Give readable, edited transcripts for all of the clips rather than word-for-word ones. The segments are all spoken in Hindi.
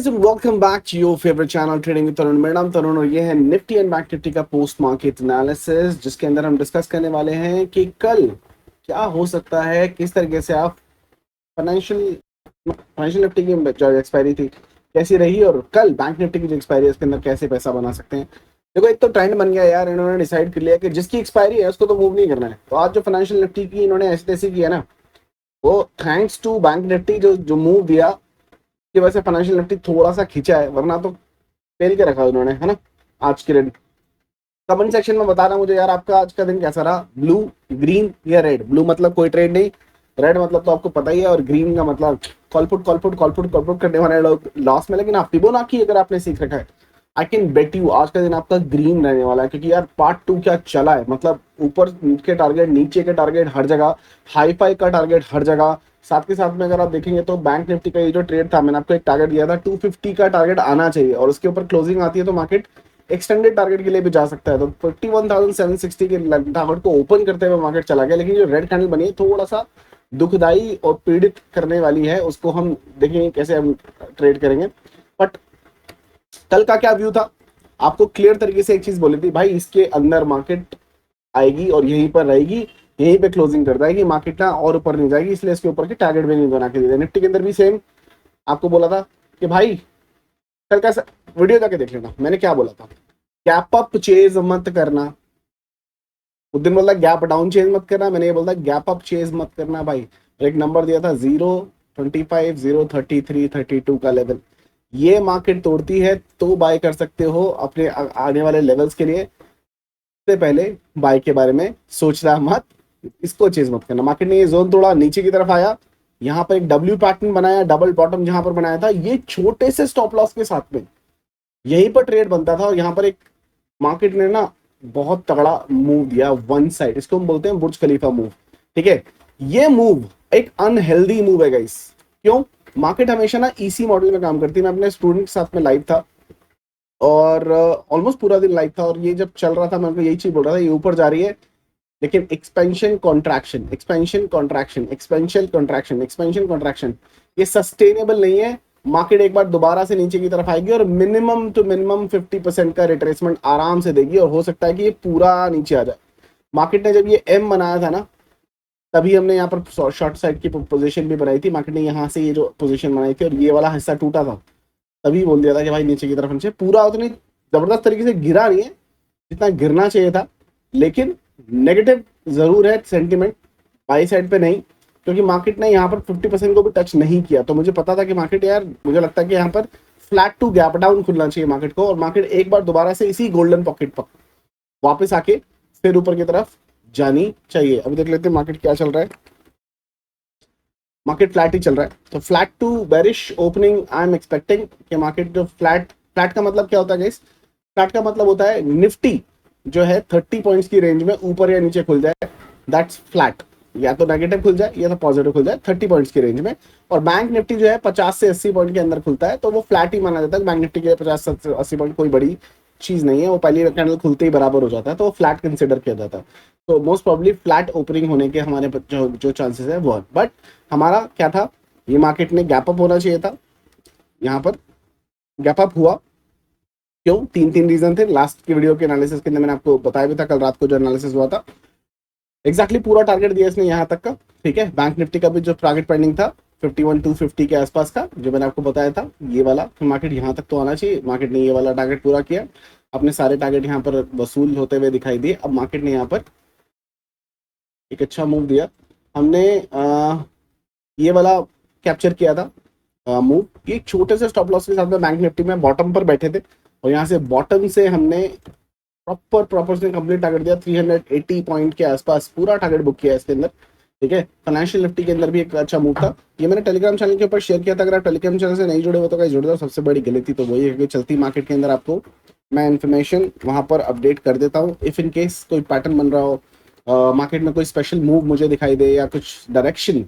guys and welcome back to your favorite channel trading with Tarun. मेरा नाम तरुण और ये है निफ्टी एंड बैंक निफ्टी का पोस्ट मार्केट एनालिसिस, जिसके अंदर हम डिस्कस करने वाले हैं कि कल क्या हो सकता है, किस तरीके से आप फाइनेंशियल निफ्टी की जो एक्सपायरी थी कैसी रही और कल बैंक निफ्टी की जो एक्सपायरी है उसके अंदर कैसे पैसा बना सकते हैं। देखो, एक तो ट्रेंड बन गया यार, इन्होंने डिसाइड कर लिया कि जिसकी एक्सपायरी है उसको तो मूव नहीं करना है। तो आज जो फाइनेंशियल निफ्टी की इन्होंने ऐसे तैसे किया ना, वो थैंक्स टू बैंक निफ्टी जो मूव दिया की वजह से फाइनेंशियल निफ्टी थोड़ा सा खींचा है, वरना तो फेल के रखा उन्होंने, है ना। आज के रेट कमेंट सेक्शन में बताना मुझे यार, आपका आज का दिन कैसा रहा। ब्लू, ग्रीन या रेड। ब्लू मतलब कोई ट्रेड नहीं, रेड मतलब तो आपको पता ही है, और ग्रीन का मतलब कॉलपुट करने वाले लोग लॉस में। लेकिन आप फिबोनाची अगर आपने सीख रखा है, आई कैन बेट यू आज का दिन आपका ग्रीन रहने वाला है, क्योंकि यार पार्ट 2 क्या चला है। मतलब ऊपर के टारगेट, नीचे के टारगेट हर जगह, हाई फाई का टारगेट हर जगह। साथ के साथ में अगर आप देखेंगे तो बैंक निफ्टी का ये जो ट्रेड था, मैंने आपको एक टारगेट दिया था 250 का टारगेट आना चाहिए, और उसके ऊपर क्लोजिंग आती है तो मार्केट एक्सटेंडेड टारगेट के लिए भी जा सकता है। तो 51,760 के टारगेट को ओपन करते हुए मार्केट चला गया, लेकिन जो रेड कैंडल बनी है थोड़ा सा दुखदाई और पीड़ित करने वाली है, उसको हम देखेंगे कैसे हम ट्रेड करेंगे। बट कल का क्या व्यू था, आपको क्लियर तरीके से एक चीज बोली थी, भाई इसके अंदर मार्केट आएगी और यहीं पर रहेगी, यहीं पे क्लोजिंग कर जाएगी, मार्केट ना और ऊपर नहीं जाएगी, इसलिए इसके ऊपर के टारगेट भी नहीं बना के दिए। निफ्टी के अंदर भी सेम आपको बोला था कि भाई कल का वीडियो जाके देख लेना, मैंने क्या बोला था। गैप अप चेज मत करना, उस दिन बोला गैप डाउन चेज मत करना, मैंने ये बोला गैप अप चेज मत करना भाई। एक नंबर दिया था 0.25, 0.33, 32 का लेवल, ये मार्केट तोड़ती है तो बाय कर सकते हो अपने आने वाले लेवल्स के लिए। से पहले बाय के बारे में सोचना मत, इसको चेज मत करना। मार्केट ने ये जोन तोड़ा, नीचे की तरफ आया, यहाँ पर एक डब्ल्यू पैटर्न बनाया, डबल बॉटम जहां पर बनाया था, ये छोटे से स्टॉप लॉस के साथ में यहीं पर ट्रेड बनता था, और यहाँ पर एक मार्केट ने ना बहुत तगड़ा मूव दिया वन साइड, इसको हम बोलते हैं बुर्ज खलीफा मूव। ठीक है, ये मूव एक अनहेल्दी मूव है गाइस। क्यों? मार्केट हमेशा ना ईसी मॉडल में काम करती है। मैं अपने स्टूडेंट के साथ में लाइव था और ऑलमोस्ट पूरा दिन लाइव था, और ये जब चल रहा था मैं उनको यही चीज बोल रहा था, ये ऊपर जा रही है लेकिन expansion contraction, expansion contraction, expansion contraction, expansion contraction, ये सस्टेनेबल नहीं है। मार्केट एक बार दोबारा से नीचे की तरफ आएगी और मिनिमम टू मिनिमम 50% का रिट्रेसमेंट आराम से देगी, और हो सकता है कि ये पूरा नीचे आ जाए। मार्केट ने जब ये एम बनाया था ना, तभी हमने यहाँ पर शॉर्ट साइड की पोजीशन भी बनाई थी। मार्केट ने यहाँ से ये जो पोजीशन बनाई थी और ये वाला हिस्सा टूटा था, तभी बोल दिया था कि भाई नीचे की तरफ नीचे। पूरा उतनी जबरदस्त तरीके से गिरा नहीं है जितना गिरना चाहिए था, लेकिन नेगेटिव जरूर है सेंटीमेंट, बाई साइड पे नहीं, क्योंकि मार्केट ने यहाँ पर 50% को भी टच नहीं किया। तो मुझे पता था कि मार्केट, यार मुझे लगता है कि यहाँ पर फ्लैट टू गैप डाउन खुलना चाहिए मार्केट को, और मार्केट एक बार दोबारा से इसी गोल्डन पॉकेट पर वापस आके फिर ऊपर की तरफ जानी चाहिए। अभी देख लेते हैं मार्केट क्या चल रहा है। मार्केट फ्लैट ही चल रहा है, तो flat to bearish opening I am expecting कि मार्केट जो फ्लैट का मतलब क्या होता है गाइस? फ्लैट का मतलब होता है निफ्टी जो है 30 पॉइंट्स की रेंज में ऊपर या नीचे खुल जाए, दैट्स फ्लैट। या तो नेगेटिव खुल जाए या तो पॉजिटिव खुल जाए 30 पॉइंट्स की रेंज में। और बैंक निफ्टी जो है 50 से 80 पॉइंट के अंदर खुलता है, तो वो फ्लैट ही माना जाता है। बैंक निफ्टी के 50 से 80 पॉइंट कोई बड़ी चीज नहीं है, वो पहली कैंडल खुलते ही बराबर हो जाता है, तो वो फ्लैट कंसिडर किया जाता है। तो मोस्ट प्रॉब्ली फ्लैट ओपनिंग होने के हमारे जो चांसेस है वो है। बट हमारा क्या था, ये मार्केट ने गैप अप होना चाहिए था, यहाँ पर गैप अप हुआ। क्यों? तीन रीजन थे। लास्ट की वीडियो के एनालिसिस के अंदर मैंने आपको बताया भी था, कल रात को जो एनालिसिस हुआ था एग्जैक्टली पूरा टारगेट दिया इसने यहाँ तक का। ठीक है, बैंक निफ्टी का भी जो टारगेट पेंडिंग था 51,250 के आसपास का, जो मैंने आपको बताया था ये वाला, फिर मार्केट यहाँ तक तो आना चाहिए। मार्केट ने ये वाला टारगेट पूरा किया, अपने सारे टारगेट यहाँ पर वसूल होते हुए दिखाई दिए। अब मार्केट ने यहाँ पर एक अच्छा मूव दिया। हमने ये वाला कैप्चर किया था मूव, ये छोटे से स्टॉप लॉस के साथ में बैंक निफ्टी में बॉटम पर बैठे थे, और यहाँ से बॉटम से हमने प्रॉपर से कंप्लीट टारगेट दिया 380 पॉइंट के आसपास, पूरा टारगेट बुक किया इसके अंदर। ठीक है, फाइनेंशियल निफ्टी के अंदर भी एक अच्छा मूव था, ये मैंने टेलीग्राम चैनल के ऊपर शेयर किया था। अगर आप टेलीग्राम चैनल से नहीं जुड़े हो तो गाइस जुड़ जाओ। सबसे बड़ी गलती तो वही है कि चलती मार्केट के अंदर आपको मैं इन्फॉर्मेशन वहां पर अपडेट कर देता हूँ। इफ इन केस कोई पैटर्न बन रहा हो, मार्केट में कोई स्पेशल मूव मुझे दिखाई दे या कुछ डायरेक्शन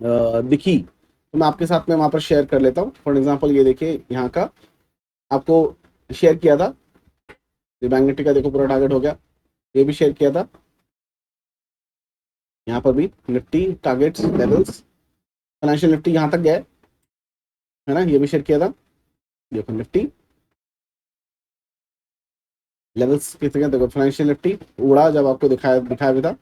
दिखी, तो मैं आपके साथ में वहां पर शेयर कर लेता हूँ। फॉर एग्जाम्पल ये देखिए, यहाँ का आपको शेयर किया था, ये बैंक निफ्टी का देखो पूरा टारगेट हो गया, ये भी शेयर किया था। यहाँ पर भी Nifty targets levels, financial Nifty यहाँ तक गया है, है ना, ये भी शेयर किया था। देखो निफ्टी लेवल्स कितने, देखो फाइनेंशियल निफ्टी उड़ा जब आपको दिखाया भी था।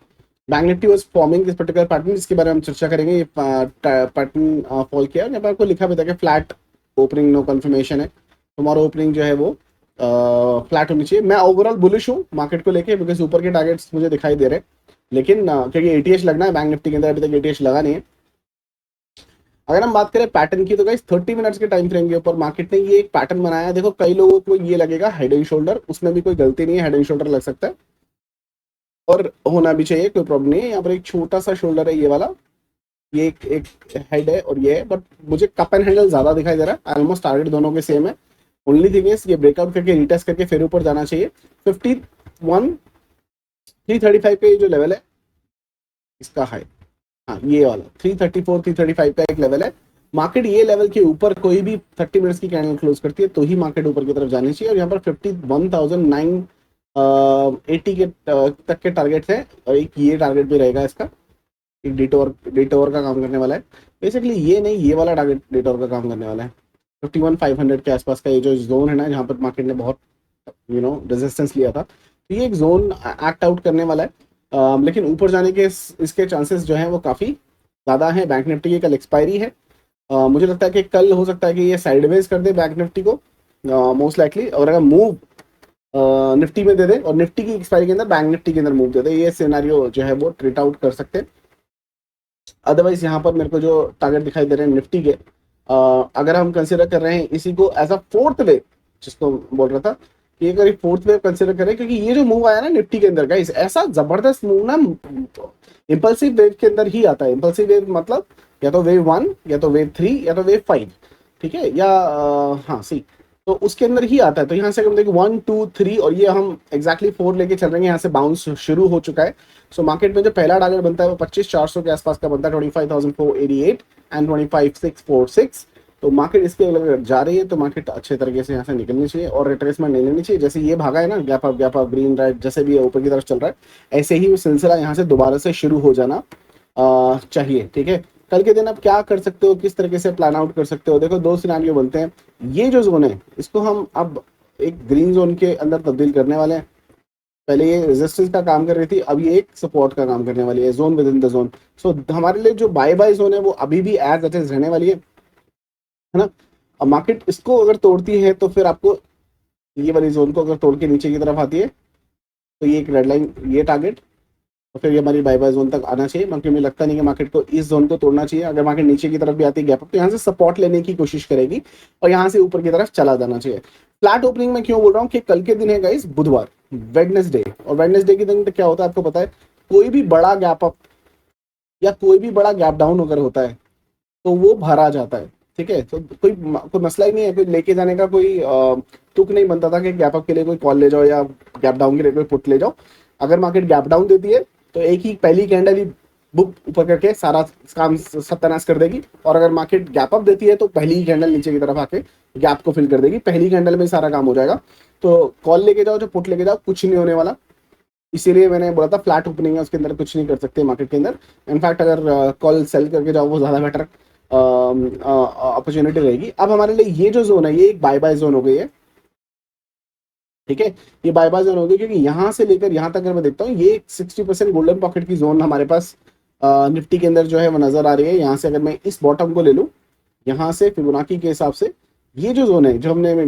Bank Nifty was forming this particular pattern, जिसके बारे में हम चर्चा करेंगे। ये पैटर्न फॉल किया, यहाँ पर आपको लिखा भी था कि फ्लैट ओपनिंग नो कंफर्मेशन है, तुम्हारा ओपनिंग जो है वो फ्लैट होनी चाहिए। मैं ओवरऑल बुलिश हूँ मार्केट को लेके, बिकॉज ऊपर के टारगेट्स मुझे दिखाई दे रहे हैं, लेकिन क्योंकि एटीएस लगना है बैंक निफ्टी के अंदर, अभी तक एटीएस लगा नहीं है। अगर हम बात करें पैटर्न की, तो गाइस 30 मिनट्स के टाइम फ्रेम के ऊपर मार्केट ने ये एक पैटर्न बनाया है। देखो कई लोगों को ये लगेगा हेड एंड शोल्डर, उसमें भी कोई गलती नहीं है, हेड एंड शोल्डर लग सकता है और होना भी चाहिए, कोई प्रॉब्लम नहीं है। यहाँ पर एक छोटा सा शोल्डर है ये वाला, ये एक हेड है और ये है, बट मुझे कप एंड हैंडल ज्यादा दिखाई दे रहा है। ऑलमोस्ट टारगेट दोनों के सेम है। ओनली थिंग इज ये ब्रेकआउट करके रिटेस्ट करके फिर ऊपर जाना चाहिए। 51 335 पे जो लेवल है इसका हाई, हाँ ये वाला 334 335 का एक लेवल है। मार्केट ये लेवल के ऊपर कोई भी 30 मिनट्स की कैंडल क्लोज करती है तो ही मार्केट ऊपर की तरफ जानी चाहिए। और यहाँ पर 51,980 के तक के टारगेट है, और एक ये टारगेट भी रहेगा इसका, एक डिटोर का काम करने वाला है। बेसिकली ये नहीं, ये वाला टारगेट डिटोर का काम करने वाला है। 51,500 के आसपास का ये जो जोन है ना, जहाँ पर मार्केट ने बहुत रेजिस्टेंस लिया था, तो ये एक जोन एक्ट आउट करने वाला है। लेकिन ऊपर जाने के इसके चांसेस जो है वो काफ़ी ज़्यादा हैं। बैंक निफ्टी की कल एक्सपायरी है। मुझे लगता है कि कल हो सकता है कि ये साइडवेज कर दे बैंक निफ्टी को मोस्ट लाइकली, और अगर मूव निफ्टी में दे दे और निफ्टी की एक्सपायरी के अंदर बैंक निफ्टी के अंदर मूव दे दे, ये सिनेरियो जो है वो ट्रीट आउट कर सकते हैं। अदरवाइज यहाँ पर मेरे को जो टारगेट दिखाई दे रहे हैं निफ्टी के, अगर हम कंसिडर कर रहे हैं इसी को एज अ फोर्थ वेव, जिसको बोल रहा था कि अगर फोर्थ वेव कंसिडर करें, क्योंकि ये जो मूव आया ना निफ्टी के अंदर गाइस, ऐसा जबरदस्त मूव ना इंपल्सिव वेव के अंदर ही आता है। इंपल्सिव वेव मतलब या तो वेव 1 या तो वेव 3 या तो वेव 5, ठीक है, या हाँ सी, तो उसके अंदर ही आता है। तो यहाँ से हम देखिए 1 2 3 और ये हम एग्जैक्टली 4 लेके चल रहे हैं, यहाँ से बाउंस शुरू हो चुका है। सो मार्केट में जो पहला टारगेट बनता है वो 25,400 के आसपास का बनता है, 25,488 एंड 25,646। तो मार्केट इसके अगर जा रही है तो मार्केट अच्छे तरीके से यहाँ से निकलनी चाहिए और रिट्रेसमेंट नहीं लेनी चाहिए। जैसे ये भागा है ना, गैप अप ग्रीन रेड, जैसे भी ऊपर की तरफ चल रहा है, ऐसे ही वो सिलसिला यहाँ से दोबारा से शुरू हो जाना चाहिए। ठीक है, कल के दिन आप क्या कर सकते हो, किस तरीके से प्लान आउट कर सकते हो, देखो दो सिनेरियो बनते हैं। ये जो जोन है इसको हम अब एक ग्रीन जोन के अंदर तब्दील करने वाले हैं। पहले ये रेजिस्टेंस का काम कर रही थी, अब ये एक सपोर्ट का काम करने वाली है, zone with in the zone. So हमारे लिए जो बाय जोन है वो अभी भी एज इट इज रहने वाली है ना। अब मार्केट इसको अगर तोड़ती है तो फिर आपको ये वाली जोन को अगर तोड़ के नीचे की तरफ आती है तो ये एक रेड लाइन, ये टारगेट, तो फिर ये हमारी बाय जोन तक आना चाहिए। बाकी मुझे लगता नहीं कि मार्केट को इस जोन को तोड़ना चाहिए। अगर मार्केट नीचे की तरफ भी आती है गैप अप, तो यहाँ से सपोर्ट लेने की कोशिश करेगी और यहाँ से ऊपर की तरफ चला जाना चाहिए। फ्लैट ओपनिंग में क्यों बोल रहा हूँ कि कल के दिन है गाइस बुधवार, वेडनेसडे, और वेडनेसडे के दिन क्या होता है आपको पता है, कोई भी बड़ा गैप अप या कोई भी बड़ा गैप डाउन अगर होता है तो वो भरा जाता है। ठीक है, तो कोई मसला ही नहीं है, कोई लेके जाने का कोई तुक नहीं बनता था कि गैप अप के लिए कोई कॉल ले जाओ या गैप डाउन के लिए कोई पुट ले जाओ। अगर मार्केट गैप डाउन देती है तो एक ही पहली कैंडल ही बुक ऊपर करके सारा काम सत्यानाश कर देगी, और अगर मार्केट गैप अप देती है तो पहली ही कैंडल नीचे की तरफ आके गैप को फिल कर देगी, पहली कैंडल में ही सारा काम हो जाएगा। तो कॉल लेके जाओ, जो पुट लेके जाओ, कुछ नहीं होने वाला। इसीलिए मैंने बोला था फ्लैट ओपनिंग है, उसके अंदर कुछ नहीं कर सकते मार्केट के अंदर। इनफैक्ट अगर कॉल सेल करके जाओ वो ज़्यादा बेटर अपॉर्चुनिटी रहेगी। अब हमारे लिए ये जो जोन है ये एक बाय जोन हो गई है। ठीक है, ये बाय जोन हो गई क्योंकि यहाँ से लेकर यहाँ तक अगर मैं देखता हूँ ये 60% गोल्डन पॉकेट की जोन हमारे पास निफ्टी के अंदर जो है वो नजर आ रही है। यहाँ से अगर मैं इस बॉटम को ले लूँ, यहाँ से फिबोनाची के हिसाब से ये जो जोन है जो हमने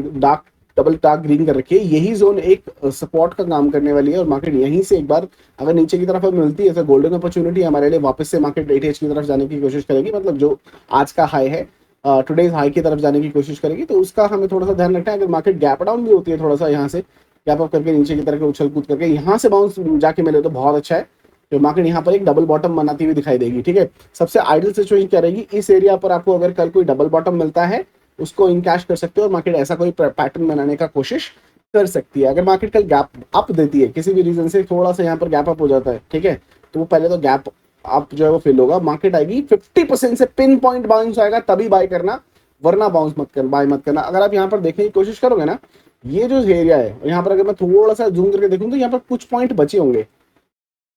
डबल डार्क ग्रीन कर रखी है, यही जोन एक सपोर्ट का काम करने वाली है। और मार्केट यहीं से एक बार अगर नीचे की तरफ मिलती है तो गोल्डन अपॉर्चुनिटी हमारे लिए, वापस से मार्केट 8H की तरफ जाने की कोशिश करेगी, मतलब जो आज का हाई है टुडेज हाई की तरफ जाने की कोशिश करेगी। तो उसका हमें थोड़ा सा ध्यान रखना है। अगर मार्केट गैप डाउन भी होती है थोड़ा सा, यहाँ से गैप अप करके नीचे की तरफ उछल कूद करके यहाँ से बाउंस जाके मिले तो बहुत अच्छा है। तो मार्केट यहाँ पर एक डबल बॉटम बनाती हुई दिखाई देगी। ठीक है, सबसे आइडियल सिचुएशन क्या रहेगी, इस एरिया पर आपको अगर कल कोई डबल बॉटम मिलता है उसको इनकैश कर सकते हो और मार्केट ऐसा कोई पैटर्न बनाने का कोशिश कर सकती है। अगर मार्केट कल गैप अप देती है किसी भी रीजन से, थोड़ा सा यहाँ पर गैप अप हो जाता है, ठीक है, तो वो पहले तो गैप अप जो है वो फिल होगा, मार्केट आएगी 50% से पिन पॉइंट बाउंस आएगा तभी बाय करना, वरना बाउंस मत करना, बाय मत करना। अगर आप यहाँ पर देखने की कोशिश करोगे ना, ये जो एरिया है यहाँ पर अगर मैं थोड़ा सा जूम करके देखूँ तो यहाँ पर कुछ पॉइंट बचे होंगे,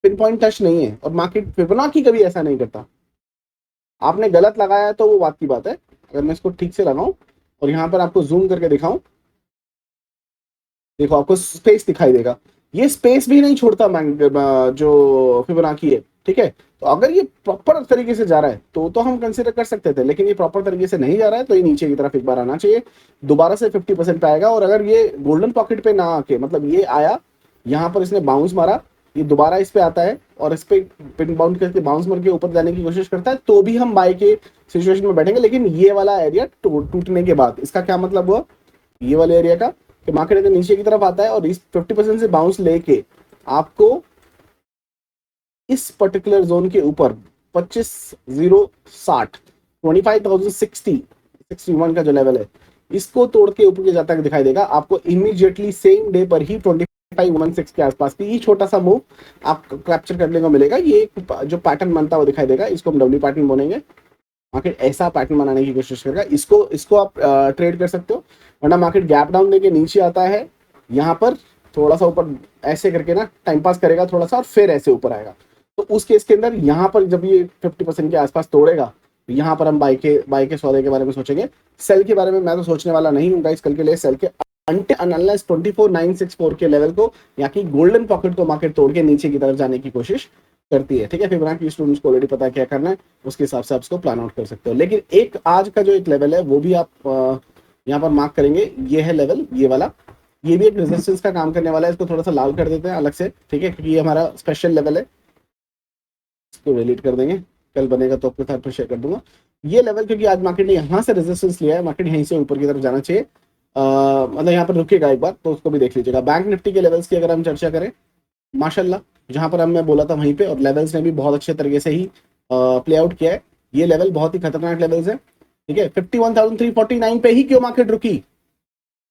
पिन पॉइंट टच नहीं है। और मार्केट फिबोनाची कभी ऐसा नहीं करता। आपने गलत लगाया है तो वो बात की बात है, अगर मैं इसको ठीक से लगाऊं और यहाँ पर आपको जूम करके दिखाऊं, देखो आपको स्पेस दिखाई देगा, ये स्पेस भी नहीं छोड़ता जो फिबोनाची है, ठीक है। तो अगर ये प्रॉपर तरीके से जा रहा है तो हम कंसिडर कर सकते थे, लेकिन ये प्रॉपर तरीके से नहीं जा रहा है, तो ये नीचे की तरफ एक बार आना चाहिए, दोबारा से 50% पे आएगा। और अगर ये गोल्डन पॉकेट पे ना आके, मतलब ये आया, यहाँ पर इसने बाउंस मारा, ये दोबारा इस पे आता है और इस पे पिन बाउंड करके बाउंस मार के ऊपर जाने की कोशिश करता है, तो भी हम बाय के सिचुएशन में बैठेंगे। लेकिन ये वाला एरिया टूटने के बाद, इसका क्या मतलब हुआ, ये वाले एरिया का, कि मार्केट अगर नीचे की तरफ आता है और इस 50% से बाउंस लेके आपको इस पर्टिकुलर जोन के ऊपर 25,060 25,060 61 का जो लेवल है, इसको तोड़ के ऊपर के जाता दिखाई देगा आपको इमीडिएटली सेम डे पर ही 2516 के आसपास की ये छोटा सा मूव आपको कैप्चर करने को मिलेगा। ये जो पैटर्न बनता हुआ दिखाई देगा, इसको हम डब्ल्यू पैटर्न बोलेंगे। मार्केट ऐसा पैटर्न बनाने की कोशिश करेगा, इसको इसको आप ट्रेड कर सकते हो। वरना मार्केट गैप डाउन देके नीचे आता है, यहाँ पर थोड़ा सा ऊपर ऐसे करके ना टाइम पास करेगा थोड़ा सा, और फिर ऐसे ऊपर आएगा। तो उस केस के अंदर यहाँ पर जब ये 50% के आसपास तोड़ेगा, तो यहाँ पर हम बाई के सौदे के बारे में सोचेंगे। सेल के बारे में मैं तो सोचने वाला नहीं हूँ गाइस कल के लिए। सेल के अनलेस 24,964 के लेवल को, यहाँ की गोल्डन पॉकेट को मार्केट तोड़ के नीचे की तरफ जाने की कोशिश करती है, ठीक है। फिबोनाची स्टूडेंट्स को ऑलरेडी पता है क्या करना है, उसके हिसाब से आप इसको प्लान आउट कर सकते हो। लेकिन एक आज का जो एक लेवल है वो भी आप यहाँ पर मार्क करेंगे, ये है लेवल, ये वाला, ये भी एक रेजिस्टेंस का काम करने वाला है। इसको थोड़ा सा लाल कर देते हैं अलग से, ठीक है, क्योंकि ये हमारा स्पेशल लेवल है। इसको डिलीट कर देंगे, कल बनेगा तो आपके साथ फिर शेयर कर दूंगा ये लेवल, क्योंकि आज मार्केट ने यहाँ से रेजिस्टेंस लिया है, मार्केट यहीं से ऊपर की तरफ जाना चाहिए। मतलब यहाँ पर रुकेगा एक बार, तो उसको भी देख लीजिएगा। बैंक निफ्टी के लेवल्स की अगर हम चर्चा करें, माशाल्लाह जहां पर मैं बोला था वहीं पे, और लेवल्स ने भी बहुत अच्छे तरीके से ही प्ले आउट किया है। ये लेवल बहुत ही खतरनाक लेवल्स है, ठीक है। 51,349 पे ही क्यों मार्केट रुकी,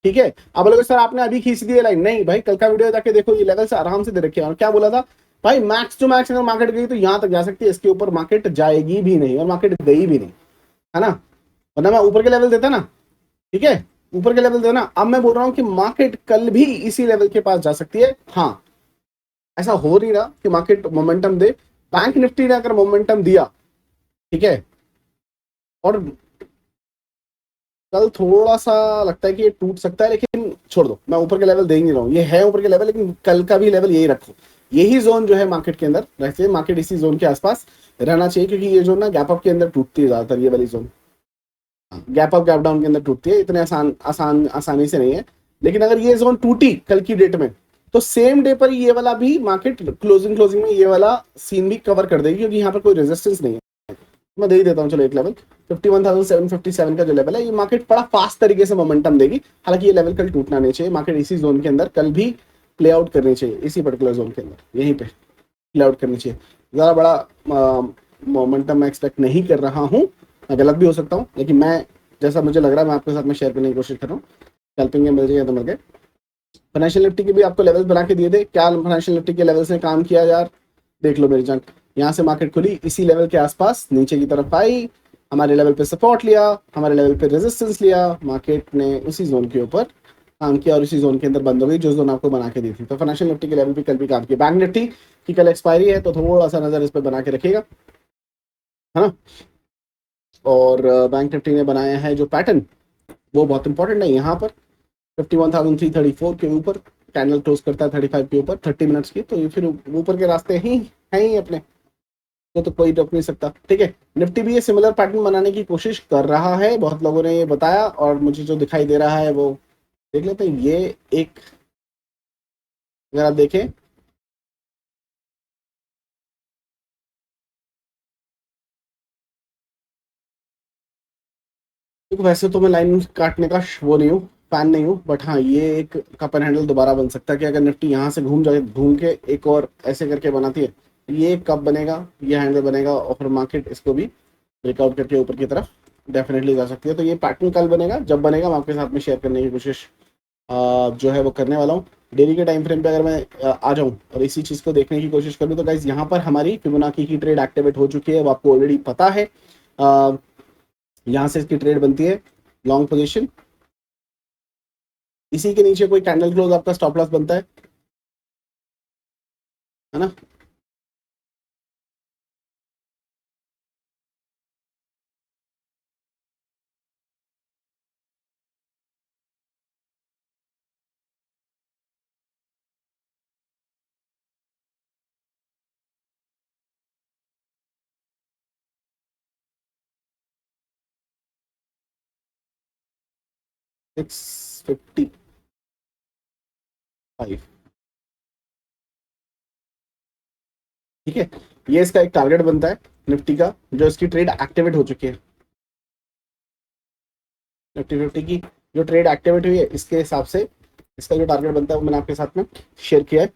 ठीक है। अब बोलोगे सर आपने अभी खींच दिए लाइन, नहीं भाई, कल का वीडियो जाके देखो, ये लेवल से आराम से दे रखे हैं। और क्या बोला था भाई, मैक्स टू मैक्स अगर मार्केट गई तो यहां तक जा सकती है, इसके ऊपर मार्केट जाएगी भी नहीं, और मार्केट गई भी नहीं, है ना। वरना मैं ऊपर के लेवल देता ना, ठीक है, ऊपर के लेवल देना। अब मैं बोल रहा हूं कि मार्केट कल भी इसी लेवल के पास जा सकती है। हाँ, ऐसा हो नहीं रहा कि मार्केट मोमेंटम दे। बैंक निफ्टी ने अगर मोमेंटम दिया, ठीक है, और कल थोड़ा सा लगता है कि ये टूट सकता है, लेकिन छोड़ दो, मैं ऊपर के लेवल दे ही नहीं रहा हूँ, ये है ऊपर के लेवल, लेकिन कल का भी लेवल यही रखो। यही जोन जो है मार्केट के अंदर रहते हैं, मार्केट इसी जोन के आसपास रहना चाहिए, क्योंकि ये जोन ना गैप अप के अंदर टूटती है ज्यादातर, ये वाली zone gap up gap down के अंदर टूटती है, इतने आसानी से नहीं है। लेकिन अगर ये जोन टूटी कल की डेट में, तो सेम डे पर ये वाला भी मार्केट क्लोजिंग में ये वाला सीन भी कवर कर देगी, क्योंकि यहाँ पर कोई रेजिस्टेंस नहीं है। मैं दे ही देता हूँ चलो एक लेवल, 51,757 का जो लेवल है, ये मार्केट बड़ा फास्ट तरीके से मोमेंटम देगी। हालांकि ये लेवल कल टूटना नहीं चाहिए, मार्केट इसी जोन के अंदर कल भी प्ले आउट करनी चाहिए, इसी पर्टिकुलर जोन के अंदर यहीं पे प्ले आउट करनी चाहिए। ज़्यादा बड़ा मोमेंटम मैं एक्सपेक्ट नहीं कर रहा हूँ, मैं गलत भी हो सकता हूँ, लेकिन मैं जैसा मुझे लग रहा है मैं आपके साथ में शेयर करने की कोशिश कर रहा हूँ। हेल्पिंग मिल जाएगा तो मिल गए। फाइनेंशियल निफ्टी के भी आपको लेवल बना के दिए थे, क्या फाइनेंशियल निफ्टी के लेवल से काम किया यार, देख लो मेरी जान। यहाँ से मार्केट खुली इसी लेवल के आसपास, नीचे की तरफ आई, हमारे लेवल पे सपोर्ट लिया, हमारे लेवल पे रेजिस्टेंस लिया, मार्केट ने उसी जोन के ऊपर काम किया और इसी जोन के अंदर बंद हो गई, जो जोन आपको बना के दी थी। तो फाइनेंशियल निफ्टी के लेवल पे कल भी काम किया। बैंक निफ्टी की कल एक्सपायरी है, तो थोड़ा सा नजर इस पर बना के रखिएगा, है ना। और बैंक निफ्टी ने बनाया है जो पैटर्न, वो बहुत इंपॉर्टेंट है। यहाँ पर 51,334 के ऊपर कैंडल क्लोज करता है 35 के ऊपर 30 मिनट्स की, तो ये फिर ऊपर के रास्ते ही हैं ही अपने, तो कोई रोक नहीं सकता, ठीक है। निफ्टी भी ये सिमिलर पैटर्न बनाने की कोशिश कर रहा है, बहुत लोगों ने ये बताया, और मुझे जो दिखाई दे रहा है वो देख लेते हैं। ये एक, अगर आप देखें, तो वैसे तो मैं लाइन काटने का वो नहीं हूँ, फैन नहीं हूँ, बट हाँ ये एक कप एंड हैंडल दोबारा बन सकता है कि अगर निफ्टी यहाँ से घूम जाए, घूम के एक और ऐसे करके बनाती है, ये कप बनेगा, ये हैंडल बनेगा, और फिर मार्केट इसको भी ब्रेकआउट करके ऊपर की तरफ डेफिनेटली जा सकती है। तो ये पैटर्न कल बनेगा, जब बनेगा मैं आपके साथ में शेयर करने की कोशिश जो है वो करने वाला हूँ। डेली के टाइम फ्रेम पे अगर मैं आ जाऊँ और इसी चीज़ को देखने की कोशिश करूँ, तो गाइज यहाँ पर हमारी फिबोनाची की ट्रेड एक्टिवेट हो चुकी है, वो आपको ऑलरेडी पता है। यहाँ से इसकी ट्रेड बनती है लॉन्ग पोजीशन, इसी के नीचे कोई कैंडल क्लोज आपका स्टॉप लॉस बनता है ना। 655, ठीक है। ये इसका एक टारगेट बनता है निफ्टी का, जो इसकी ट्रेड एक्टिवेट हो चुकी है। निफ्टी 50 की जो ट्रेड एक्टिवेट हुई है, इसके हिसाब से इसका जो टारगेट बनता है वो मैंने आपके साथ में शेयर किया है,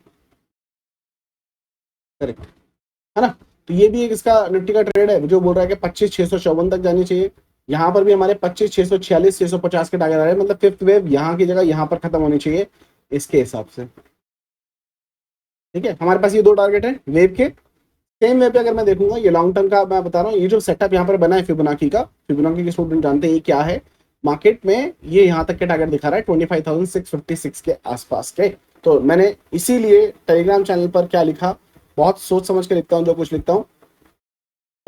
करेक्ट है ना। तो ये भी एक इसका निफ्टी का ट्रेड है जो बोल रहा है कि 25,654 तक जानी चाहिए। यहाँ पर भी हमारे 25,646 650 के टारगेट आ रहे हैं, मतलब फिफ्थ वेव यहाँ की जगह यहाँ पर खत्म होनी चाहिए इसके हिसाब से, ठीक है। हमारे पास ये दो टारगेट है वेव के। सेम वे पे अगर मैं देखूंगा, ये लॉन्ग टर्म का मैं बता रहा हूँ, ये जो सेटअप यहाँ पर बना है फिबोनाची का, फिबोनाची के स्टूडेंट जानते हैं ये क्या है मार्केट में। ये यहाँ तक के टारगेट दिखा रहा है 25,656 के आसपास के। तो मैंने इसीलिए टेलीग्राम चैनल पर क्या लिखा, बहुत सोच समझ के लिखता हूँ जो कुछ लिखता हूँ।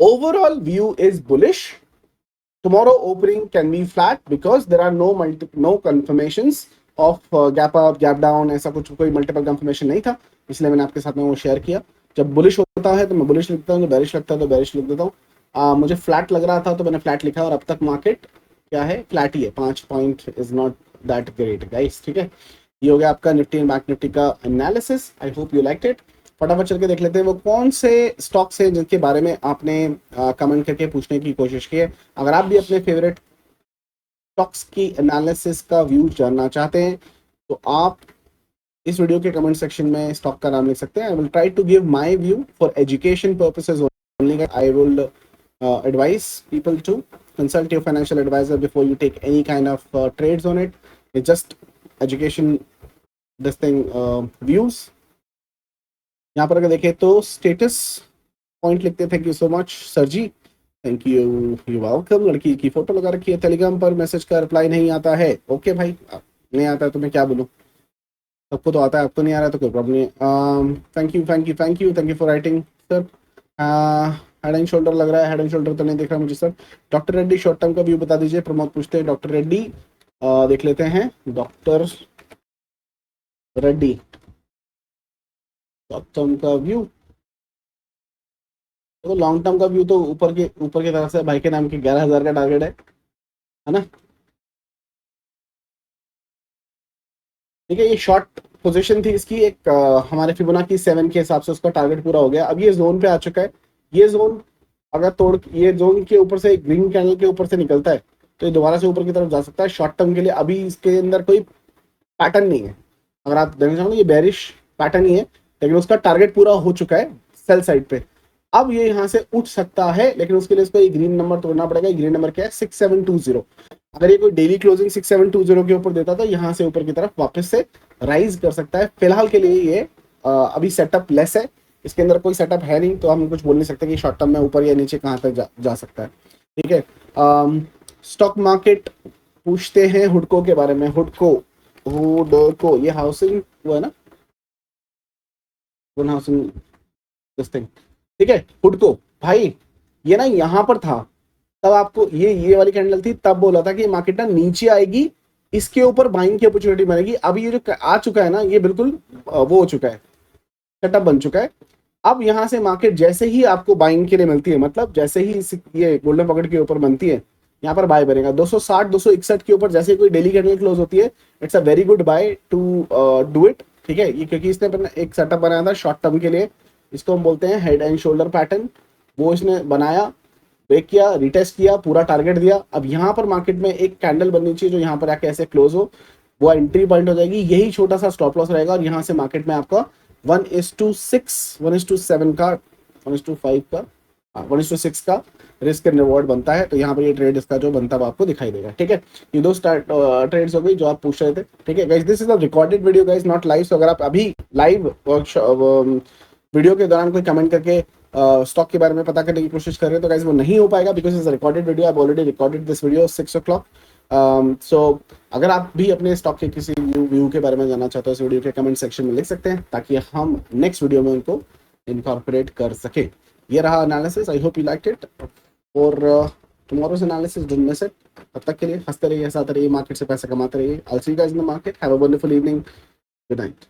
Overall view is bullish, tomorrow opening can be flat because there are no confirmations of gap up gap down, ऐसा कुछ कोई मल्टीपल कंफर्मेशन नहीं था, इसलिए मैंने आपके साथ में वो शेयर किया। जब बुलिश होता है तो मैं बुलिश लिखता हूँ, जब बेरिश लगता है तो बेरिश लिख देता हूँ। मुझे फ्लैट लग रहा था तो मैंने फ्लैट लिखा, और अब तक मार्केट क्या है, फ्लैट ही है। 5 point is not that great guys, ठीक है। ये हो गया आपका निफ्टी एंड बैंक निफ्टी का analysis. I hope you liked it. फटाफट चल के देख लेते हैं वो कौन से स्टॉक्स हैं जिनके बारे में आपने कमेंट करके पूछने की कोशिश की है। अगर आप भी अपने फेवरेट स्टॉक्स की एनालिसिस का व्यू जानना चाहते हैं तो आप इस वीडियो के कमेंट सेक्शन में स्टॉक का नाम लिख सकते हैं। I will try to give my view for education purposes only. I will advise people to consult your financial advisor before you take any kind of trades on it. It's just education, this thing, views. यहाँ पर अगर देखें तो स्टेटस पॉइंट लिखते, thank you so much sir ji, thank you, you welcome. लड़की की फोटो लगा रखी है। टेलीग्राम पर मैसेज का रिप्लाई नहीं आता है, ओके भाई, नहीं आता है तो मैं क्या बोलूँ, सबको तो आता है, आपको नहीं आ रहा है तो कोई प्रॉब्लम नहीं। Thank you thank you thank you thank you for writing sir. Head and shoulder लग रहा है, हेड एंड शोल्डर तो नहीं दिख रहा मुझे sir. Doctor Reddy short term का व्यू बता दीजिए, प्रमोद पूछते हैं। डॉक्टर रेड्डी देख लेते हैं, डॉक्टर रेड्डी शॉर्ट टर्म का व्यू। तो लॉन्ग टर्म का व्यू तो ऊपर की तरफ से भाई के नाम के 11,000 का टारगेट है ना, ठीक है। ये शॉर्ट पोजीशन थी इसकी एक, हमारे फिबोनाची 7 के हिसाब से उसका टारगेट पूरा हो गया। अब ये जोन पे आ चुका है। ये जोन अगर तोड़, ये जोन के ऊपर से ग्रीन कैंडल के ऊपर से निकलता है तो ये दोबारा से ऊपर की तरफ जा सकता है। शॉर्ट टर्म के लिए अभी इसके अंदर कोई पैटर्न नहीं है। अगर आप देखना चाहो ये बेरिश पैटर्न ही है, लेकिन उसका टारगेट पूरा हो चुका है सेल साइड पे। अब ये यहाँ से उठ सकता है, लेकिन उसके लिए इसको ये ग्रीन नंबर तोड़ना पड़ेगा। ग्रीन नंबर क्या है, 6720। अगर ये कोई डेली क्लोजिंग 6720 के ऊपर देता तो यहाँ से ऊपर की तरफ वापस से राइज कर सकता है। फिलहाल के लिए ये अभी सेटअप लेस है, इसके अंदर कोई सेटअप है नहीं, तो हम कुछ बोल नहीं सकते कि शॉर्ट टर्म में ऊपर या नीचे कहाँ तक जा सकता है, ठीक है। स्टॉक मार्केट पूछते हैं हुडको के बारे में। हुडको ये हाउसिंग वो है ना, हाउसिंग दिस थिंग, ठीक है। हुडको भाई ये ना यहाँ पर था, तब आपको ये वाली कैंडल थी, तब बोला था कि मार्केट ना नीचे आएगी, इसके ऊपर बाइंग की अपॉर्चुनिटी बनेगी। अभी ये जो आ चुका है ना, ये बिल्कुल वो हो चुका है, सेटअप बन चुका है। अब यहाँ से मार्केट जैसे ही आपको बाइंग के लिए मिलती है, मतलब जैसे ही ये गोल्डन पॉकेट के ऊपर बनती है, यहाँ पर बाय बनेगा 260 261 के ऊपर। जैसे कोई डेली कैंडल क्लोज होती है, it's a very good by two do it, ठीक है। ये क्योंकि इसने एक सेटअप बनाया था शॉर्ट टर्म के लिए, इसको हम बोलते हैं हेड एंड शोल्डर पैटर्न। वो इसने बनाया, ब्रेक किया, रिटेस्ट किया, पूरा टारगेट दिया। अब यहाँ पर मार्केट में एक कैंडल बननी चाहिए जो यहाँ पर आके ऐसे क्लोज हो, वो एंट्री पॉइंट हो जाएगी। यही छोटा सा स्टॉप लॉस रहेगा, और यहाँ से मार्केट में आपका 1:6 1:7 का 1:5 का 1:6 का रिस्क एंड रिवॉर्ड बनता है। तो यहाँ पर ये ट्रेड इसका जो बनता है आपको दिखाई देगा, ठीक है। ये दो ट्रेड्स हो गई जो आप पूछ रहे थे, ठीक है guys. This is a recorded video guys, not live. So अगर आप अभी लाइव वीडियो के दौरान कोई कमेंट करके स्टॉक के बारे में पता करने की कोशिश कर रहे हैं तो गाइस वो नहीं हो पाएगा, because is recorded video. I already recorded this video 6 o'clock। सो अगर आप भी अपने स्टॉक के किसी व्यू के बारे में जानना चाहते हो, इस वीडियो के कमेंट सेक्शन में लिख सकते हैं, ताकि हम नेक्स्ट वीडियो में उनको इनकॉर्पोरेट कर सके। ये रहा analysis, I hope you liked it. और tomorrow's analysis, don't miss it. तब तक के लिए हंसते रहिए, हंसाते रहिए, मार्केट से पैसा कमाते रहिए। I will see you guys in the market. Have a wonderful evening, good night.